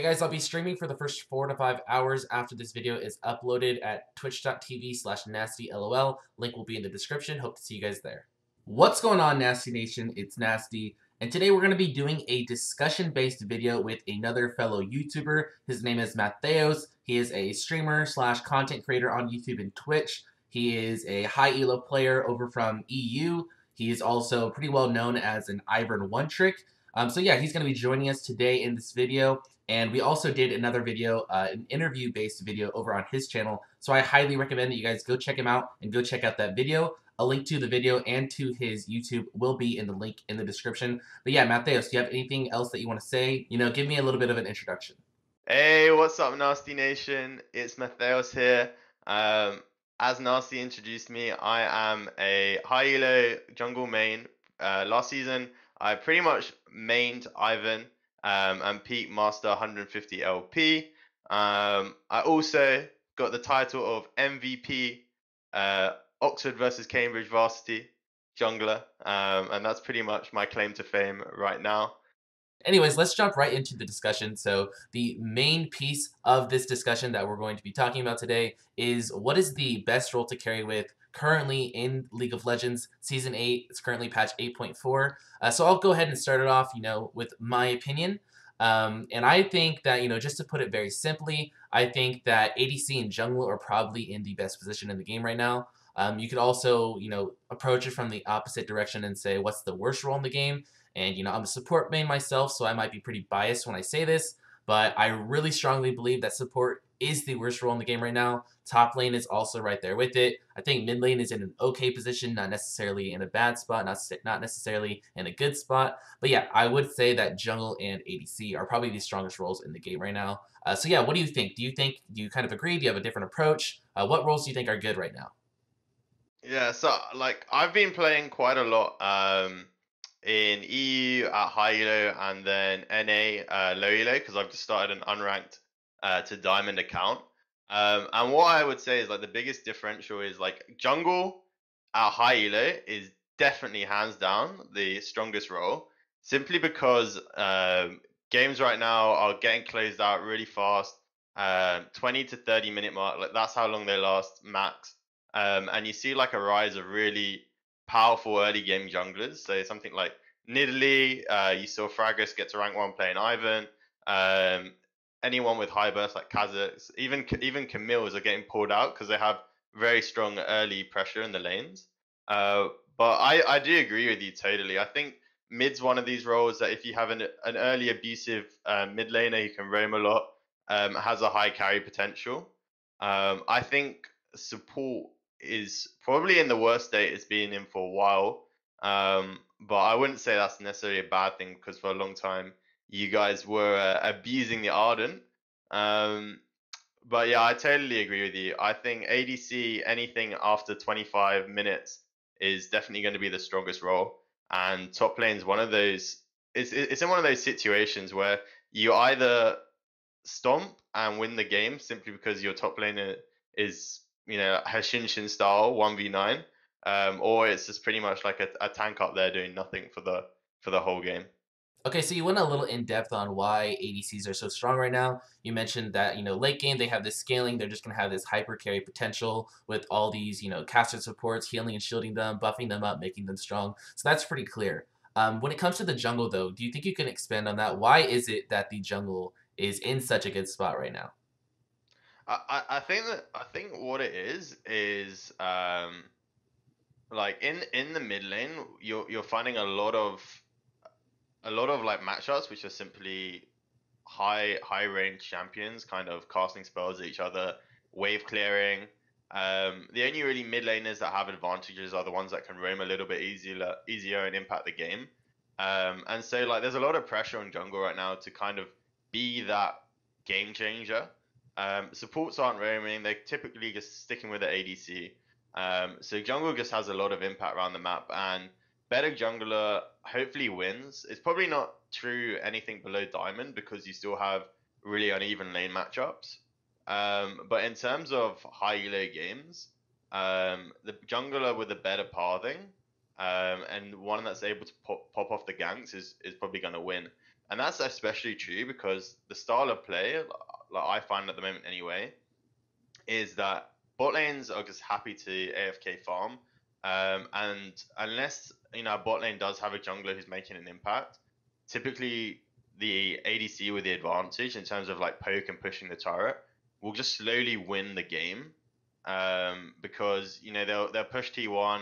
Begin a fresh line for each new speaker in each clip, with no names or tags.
guys, I'll be streaming for the first 4 to 5 hours after this video is uploaded at twitch.tv/NastyLOL. Link will be in the description. Hope to see you guys there. What's going on, Nasty Nation? It's Nasty, and today we're going to be doing a discussion-based video with another fellow YouTuber. His name is Mattheos. He is a streamer slash content creator on YouTube and Twitch. He is a high elo player over from EU. He is also pretty well known as an Ivern one-trick. So yeah, he's going to be joining us today in this video. And we also did another video, an interview-based video over on his channel. So I highly recommend that you guys go check him out and go check out that video. A link to the video and to his YouTube will be in the link in the description. But yeah, Mattheos, do you have anything else that you want to say? Give me a little bit of an introduction.
Hey, what's up, Nasty Nation? It's Mattheos here. As Nasty introduced me, I am a high elo jungle main. Last season, I pretty much mained Ivan and peak master 150 LP. I also got the title of MVP Oxford versus Cambridge varsity jungler, and that's pretty much my claim to fame right now.
Anyways, let's jump right into the discussion. So the main piece of this discussion that we're going to be talking about today is what is the best role to carry with currently in League of Legends Season 8. It's currently patch 8.4. So I'll go ahead and start it off, with my opinion. And I think that, just to put it very simply, I think that ADC and jungle are probably in the best position in the game right now. You could also, approach it from the opposite direction and say, what's the worst role in the game? And, I'm a support main myself, so I might be pretty biased when I say this, but I really strongly believe that support is the worst role in the game right now. Top lane is also right there with it. I think mid lane is in an okay position, not necessarily in a bad spot, not necessarily in a good spot. But yeah, I would say that jungle and ADC are probably the strongest roles in the game right now. So yeah, what do you think? Do you kind of agree? Do you have a different approach? What roles do you think are good right now?
Yeah, so like I've been playing quite a lot in EU at high elo and then NA low elo because I've just started an unranked to diamond account. And what I would say is like the biggest differential is like jungle at high elo is definitely hands down the strongest role, simply because games right now are getting closed out really fast. 20 to 30 minute mark, like that's how long they last max. And you see like a rise of really powerful early game junglers. So something like Nidalee, you saw Fragus get to rank 1 playing Ivan. Anyone with high burst like Kha'Zix, even Camille's are getting pulled out because they have very strong early pressure in the lanes. But I do agree with you totally. I think mid's one of these roles that if you have an early abusive mid laner who can roam a lot, has a high carry potential. I think support is probably in the worst state it's been in for a while. But I wouldn't say that's necessarily a bad thing because for a long time you guys were abusing the Ardent. But yeah, I totally agree with you. I think ADC anything after 25 minutes is definitely going to be the strongest role, and top lane is one of those. It's in one of those situations where you either stomp and win the game simply because your top laner is Hashinshin style 1v9, or it's just pretty much like a tank up there doing nothing for the whole game.
Okay, so you went a little in depth on why ADCs are so strong right now. You mentioned that, late game they have this scaling, they're just going to have this hyper carry potential with all these, caster supports, healing and shielding them, buffing them up, making them strong. So that's pretty clear. When it comes to the jungle, though, do you think you can expand on that? Why is it that the jungle is in such a good spot right now?
I think what it is like in the mid lane you're finding a lot of like matchups which are simply high range champions kind of casting spells at each other, wave clearing. The only really mid laners that have advantages are the ones that can roam a little bit easier and impact the game. And so like there's a lot of pressure on jungle right now to kind of be that game changer. Supports aren't roaming; they're typically just sticking with the ADC. So jungle just has a lot of impact around the map, and better jungler hopefully wins. It's probably not true anything below diamond because you still have really uneven lane matchups. But in terms of high elo games, the jungler with a better pathing and one that's able to pop off the ganks is probably going to win. And that's especially true because the style of play, like I find at the moment anyway, is that bot lanes are just happy to AFK farm. And unless a bot lane does have a jungler who's making an impact, typically the ADC with the advantage in terms of like poke and pushing the turret will just slowly win the game. Because they'll push T1,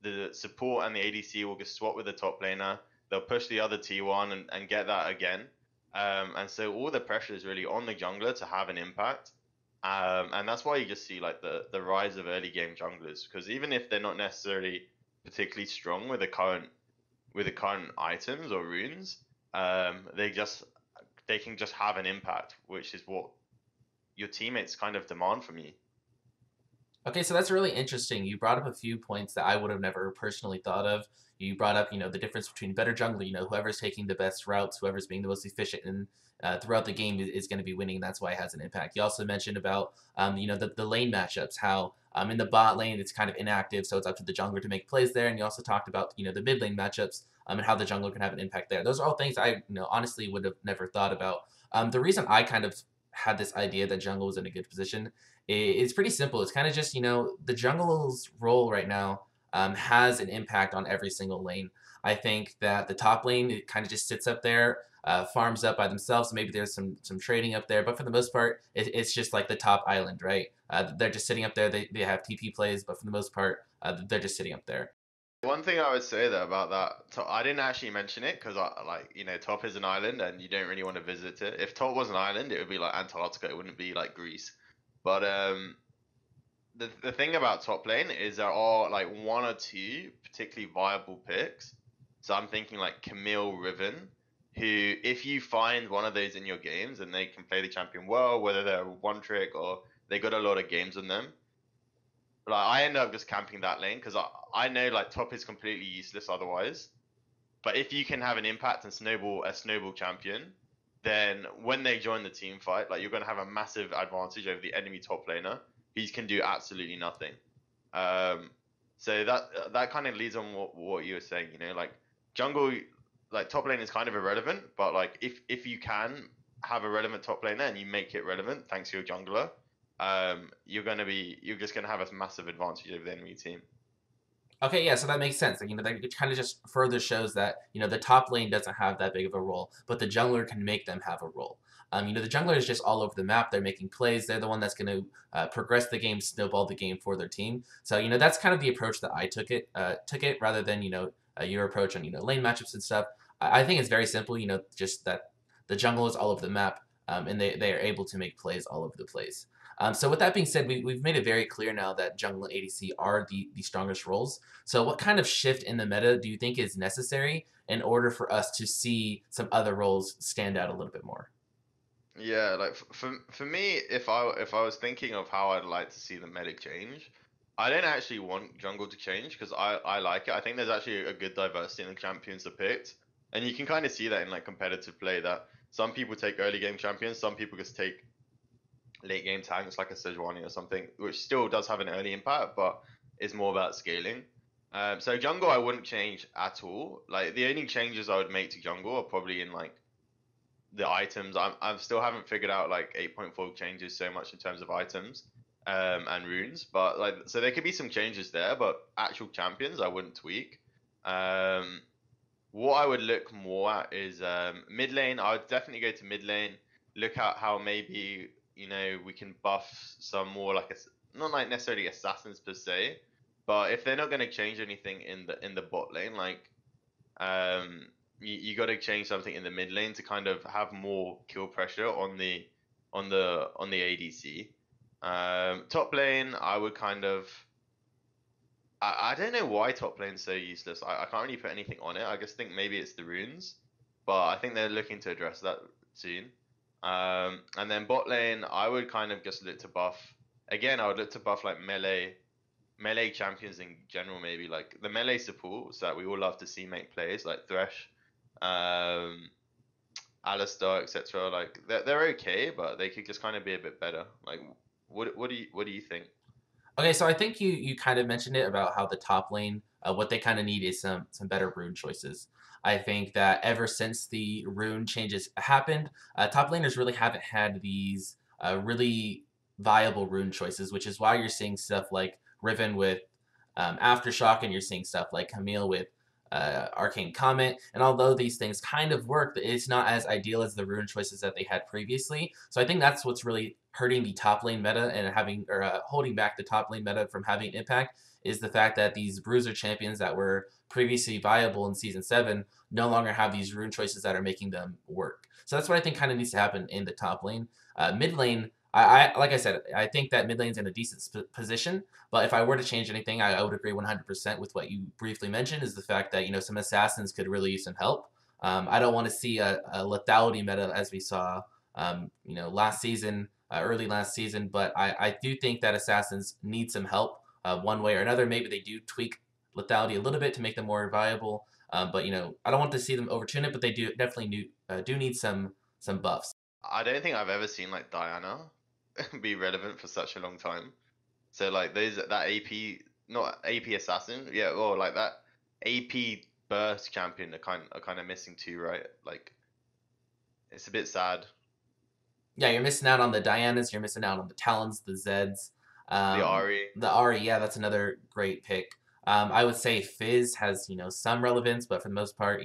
the support and the ADC will just swap with the top laner. They'll push the other T1 and get that again. And so all the pressure is really on the jungler to have an impact. And that's why you just see like the rise of early game junglers, because even if they're not necessarily particularly strong with the current items or runes, they can just have an impact, which is what your teammates kind of demand from you.
Okay, so that's really interesting. You brought up a few points that I would have never personally thought of. You brought up, the difference between better jungler, whoever's taking the best routes, whoever's being the most efficient and throughout the game is going to be winning. That's why it has an impact. You also mentioned about, the lane matchups, how in the bot lane it's kind of inactive, so it's up to the jungler to make plays there. And you also talked about, the mid lane matchups and how the jungler can have an impact there. Those are all things I, honestly would have never thought about. The reason I kind of had this idea that jungle was in a good position, it's pretty simple. It's kind of just, the jungle's role right now has an impact on every single lane. I think that the top lane, it kind of just sits up there, farms up by themselves. Maybe there's some trading up there, but for the most part, it's just like the top island, right? They're just sitting up there. They have TP plays, but for the most part, they're just sitting up there.
One thing I would say though about that, I didn't actually mention it because top is an island and you don't really want to visit it. If top was an island, it would be like Antarctica. It wouldn't be like Greece. But the thing about top lane is there are like one or two particularly viable picks. So I'm thinking like Camille Riven, who if you find one of those in your games and they can play the champion well, whether they're one trick or they got a lot of games on them, like I end up just camping that lane because I know like top is completely useless otherwise. But if you can have an impact and snowball a snowball champion, then when they join the team fight, like you're gonna have a massive advantage over the enemy top laner. He can do absolutely nothing. So that kind of leads on what you were saying. Like jungle, like top lane is kind of irrelevant, but like if you can have a relevant top laner and you make it relevant thanks to your jungler, you're just gonna have a massive advantage over the enemy team.
Okay, yeah, so that makes sense. Like, that kind of just further shows that, the top lane doesn't have that big of a role, but the jungler can make them have a role. The jungler is just all over the map. They're making plays. They're the one that's going to progress the game, snowball the game for their team. So, that's kind of the approach that I took it rather than, your approach on, lane matchups and stuff. I think it's very simple, just that the jungle is all over the map, and they are able to make plays all over the place. So with that being said, we've made it very clear now that jungle and ADC are the strongest roles. So what kind of shift in the meta do you think is necessary in order for us to see some other roles stand out a little bit more?
Yeah, like for me, if I was thinking of how I'd like to see the medic change, I don't actually want jungle to change because I like it. I think there's actually a good diversity in the champions are picked, and you can kind of see that in like competitive play that some people take early game champions, some people just take late game tanks like a Sejuani or something, which still does have an early impact, but is more about scaling. So jungle I wouldn't change at all. Like the only changes I would make to jungle are probably in like the items. I still haven't figured out like 8.4 changes so much in terms of items and runes, but like so there could be some changes there, but actual champions I wouldn't tweak. What I would look more at is mid lane. I would definitely go to mid lane. Look at how maybe we can buff some more like not like necessarily assassins per se, but if they're not going to change anything in the bot lane, like you got to change something in the mid lane to kind of have more kill pressure on the ADC. Top lane, I would kind of. I don't know why top lane's so useless. I can't really put anything on it. I just think maybe it's the runes, but I think they're looking to address that soon. And then bot lane, I would kind of just look to buff. Again, I would look to buff like melee champions in general, maybe like the melee supports that we all love to see make plays, like Thresh, Alistar, etc. Like they're okay, but they could just kind of be a bit better. Like what do you think?
Okay, so I think you kind of mentioned it about how the top lane, what they kind of need is some better rune choices. I think that ever since the rune changes happened, top laners really haven't had these really viable rune choices, which is why you're seeing stuff like Riven with Aftershock, and you're seeing stuff like Camille with Arcane Comet. And although these things kind of work, it's not as ideal as the rune choices that they had previously. So I think that's what's really hurting the top lane meta and having or holding back the top lane meta from having an impact is the fact that these bruiser champions that were previously viable in season 7 no longer have these rune choices that are making them work. So that's what I think kind of needs to happen in the top lane. Mid lane, I like I said, I think that mid lane's in a decent position. But if I were to change anything, I would agree 100% with what you briefly mentioned. Is the fact that some assassins could really use some help. I don't want to see a lethality meta as we saw last season, early last season. But I do think that assassins need some help one way or another. Maybe they do tweak lethality a little bit to make them more viable. But I don't want to see them overtune it. But they do definitely do need some buffs.
I don't think I've ever seen like Diana be relevant for such a long time. So like those that AP, not AP assassin, yeah, or like that AP burst champion are kind of missing too, right? Like it's a bit sad.
Yeah, you're missing out on the Dianas. You're missing out on the Talons, the Zeds,
The Ari.
the Ari. Yeah, that's another great pick. I would say Fizz has some relevance, but for the most part,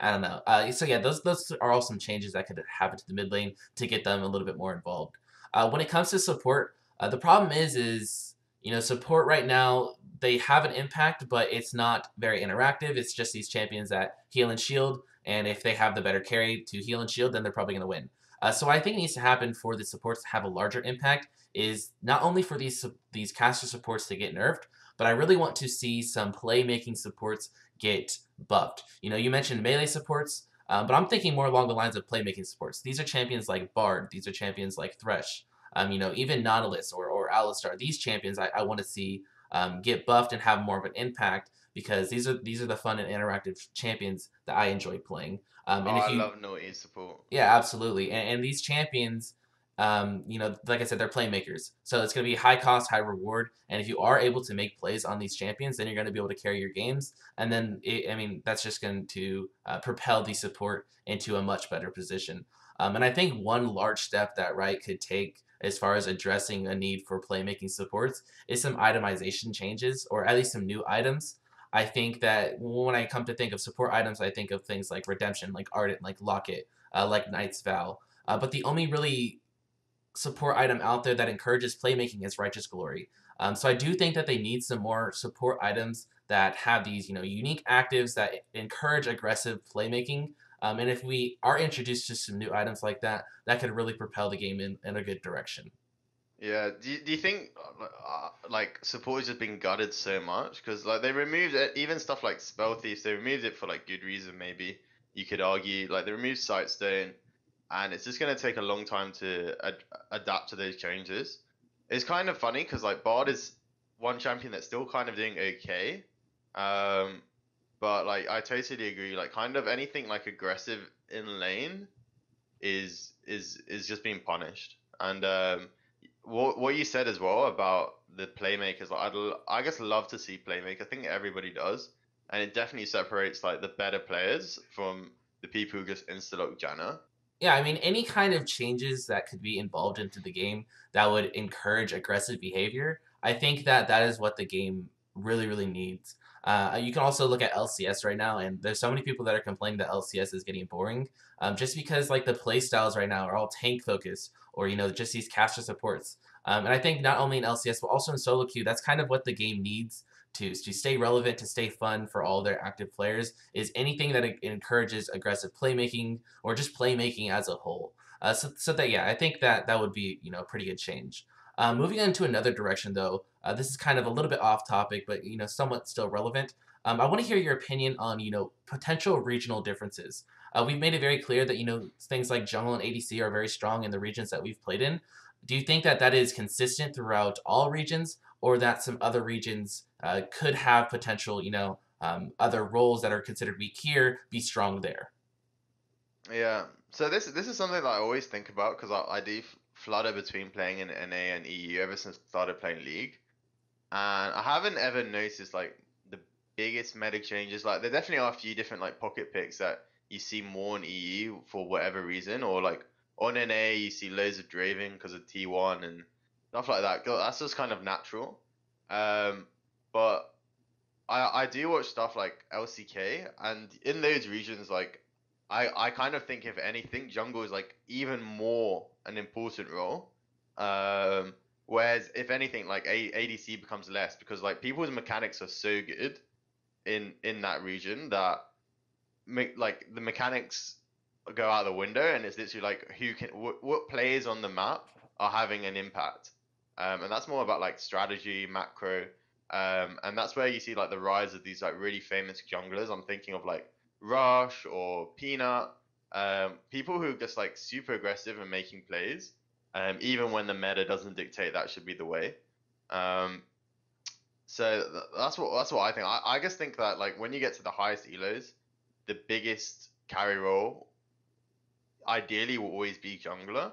I don't know. So yeah, those are all some changes that could happen to the mid lane to get them a little bit more involved. When it comes to support, the problem is support right now they have an impact, but it's not very interactive. It's just these champions that heal and shield, and if they have the better carry to heal and shield, then they're probably going to win. So I think it needs to happen for the supports to have a larger impact is not only for these caster supports to get nerfed, but I really want to see some playmaking supports get buffed. You mentioned melee supports, but I'm thinking more along the lines of playmaking supports. These are champions like Bard. These are champions like Thresh. Even Nautilus or Alistar. These champions I want to see get buffed and have more of an impact because these are the fun and interactive champions that I enjoy playing.
Oh,
And if
I
you
love naughty support.
Yeah, absolutely. And these champions, like I said, they're playmakers. So it's going to be high cost, high reward. And if you are able to make plays on these champions, then you're going to be able to carry your games. And then, that's just going to propel the support into a much better position. And I think one large step that Riot could take as far as addressing a need for playmaking supports is some itemization changes, or at least some new items. I think that when I come to think of support items, I think of things like Redemption, like Ardent, like Locket, like Knight's Vow. But the only really support item out there that encourages playmaking is Righteous Glory. So I do think that they need some more support items that have these, unique actives that encourage aggressive playmaking. And if we are introduced to some new items like that, that could really propel the game in a good direction.
Yeah. Do you think like support has just been gutted so much because like they removed it, even stuff like spell thieves, they removed it for like good reason maybe you could argue like they removed sightstone and it's just gonna take a long time to adapt to those changes. It's kind of funny because like Bard is one champion that's still kind of doing okay, um, but like I totally agree. Like kind of anything like aggressive in lane is just being punished. And what you said as well about the playmakers, like I guess love to see playmaker. I think everybody does, and it definitely separates like the better players from the people who just insta lock Janna.
Yeah, I mean, any kind of changes that could be involved into the game that would encourage aggressive behavior, I think that that is what the game really, really needs. You can also look at LCS right now, and there's so many people that are complaining that LCS is getting boring, just because like the play styles right now are all tank focused, or just these caster supports. And I think not only in LCS but also in solo queue, that's kind of what the game needs to stay relevant, to stay fun for all their active players. Is anything that encourages aggressive playmaking or just playmaking as a whole. So that yeah, I think that that would be a pretty good change. Moving into another direction though, this is kind of a little bit off topic, but somewhat still relevant. I want to hear your opinion on potential regional differences. We've made it very clear that things like jungle and ADC are very strong in the regions that we've played in. Do you think that that is consistent throughout all regions, or that some other regions could have potential, other roles that are considered weak here be strong there?
Yeah. So this is something that I always think about because I do flutter between playing in NA and EU ever since I started playing League. and I haven't ever noticed like the biggest meta changes. Like there definitely are a few different like pocket picks that you see more in EU for whatever reason, or like on NA you see loads of Draven because of T1 and stuff like that. That's just kind of natural. But I do watch stuff like LCK, and in those regions, like I kind of think if anything, jungle is like even more an important role. Um, Whereas if anything, like ADC becomes less because like people's mechanics are so good in that region that like the mechanics go out the window, and it's literally like who can what players on the map are having an impact, and that's more about like strategy, macro, and that's where you see like the rise of these like really famous junglers. I'm thinking of like Rush or Peanut, people who are just like super aggressive and making plays, even when the meta doesn't dictate that should be the way. Um, that's what I think. I just think that like when you get to the highest elos, the biggest carry role ideally will always be jungler,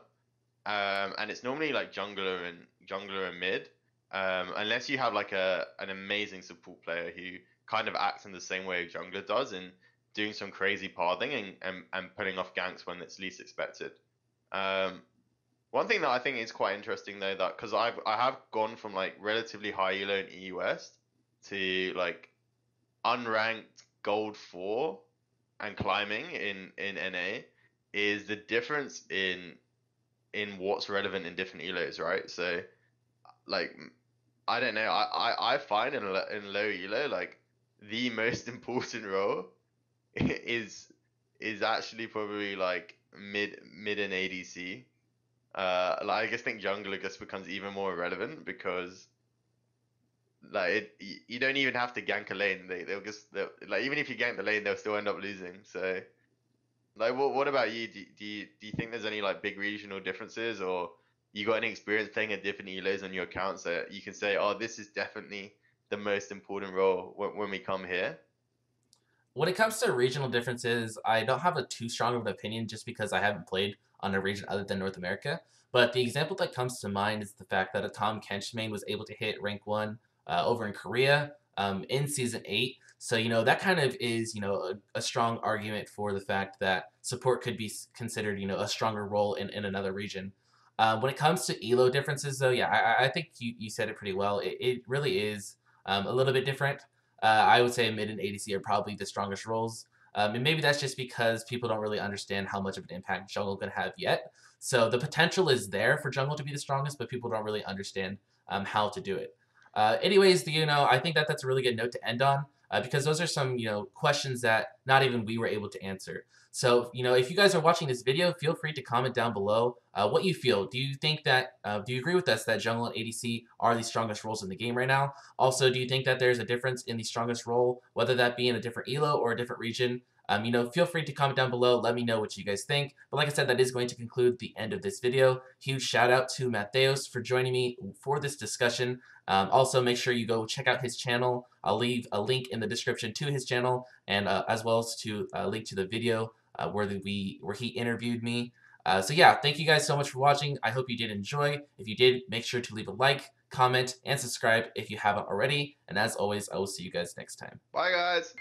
and it's normally like jungler and mid, unless you have like an amazing support player who kind of acts in the same way a jungler does and doing some crazy pathing and putting off ganks when it's least expected. Um, One thing that I think is quite interesting though, that because I have gone from like relatively high elo in EU West to like unranked gold 4 and climbing in NA, is the difference in what's relevant in different elos, right? So like I don't know, I find in low elo like the most important role is actually probably like mid and ADC. Like I just think jungler just becomes even more relevant because like you don't even have to gank a lane. They'll like even if you gank the lane, they'll still end up losing. So like what about you? Do you think there's any like big regional differences, or you got any experience playing at different elos on your accounts that you can say, oh, this is definitely the most important role when we come here?
When it comes to regional differences, I don't have a too strong of an opinion just because I haven't played on a region other than North America. But the example that comes to mind is the fact that a Tom Kenchmain was able to hit rank 1 over in Korea in Season 8. So, that kind of is, a strong argument for the fact that support could be considered, a stronger role in another region. When it comes to ELO differences, though, yeah, I think you said it pretty well. It really is a little bit different. I would say mid and ADC are probably the strongest roles. And maybe that's just because people don't really understand how much of an impact jungle can have yet. So the potential is there for jungle to be the strongest, but people don't really understand how to do it. Anyways, I think that's a really good note to end on because those are some, questions that not even we were able to answer. So, if you guys are watching this video, feel free to comment down below what you feel. Do you think that, do you agree with us that jungle and ADC are the strongest roles in the game right now? Also, do you think that there's a difference in the strongest role, whether that be in a different elo or a different region? Feel free to comment down below. Let me know what you guys think. But like I said, that is going to conclude the end of this video. Huge shout out to Mattheos for joining me for this discussion. Also, make sure you go check out his channel. I'll leave a link in the description to his channel, and as well as to a link to the video where he interviewed me. So yeah, thank you guys so much for watching. I hope you did enjoy. If you did, make sure to leave a like, comment, and subscribe if you haven't already. And as always, I will see you guys next time.
Bye guys.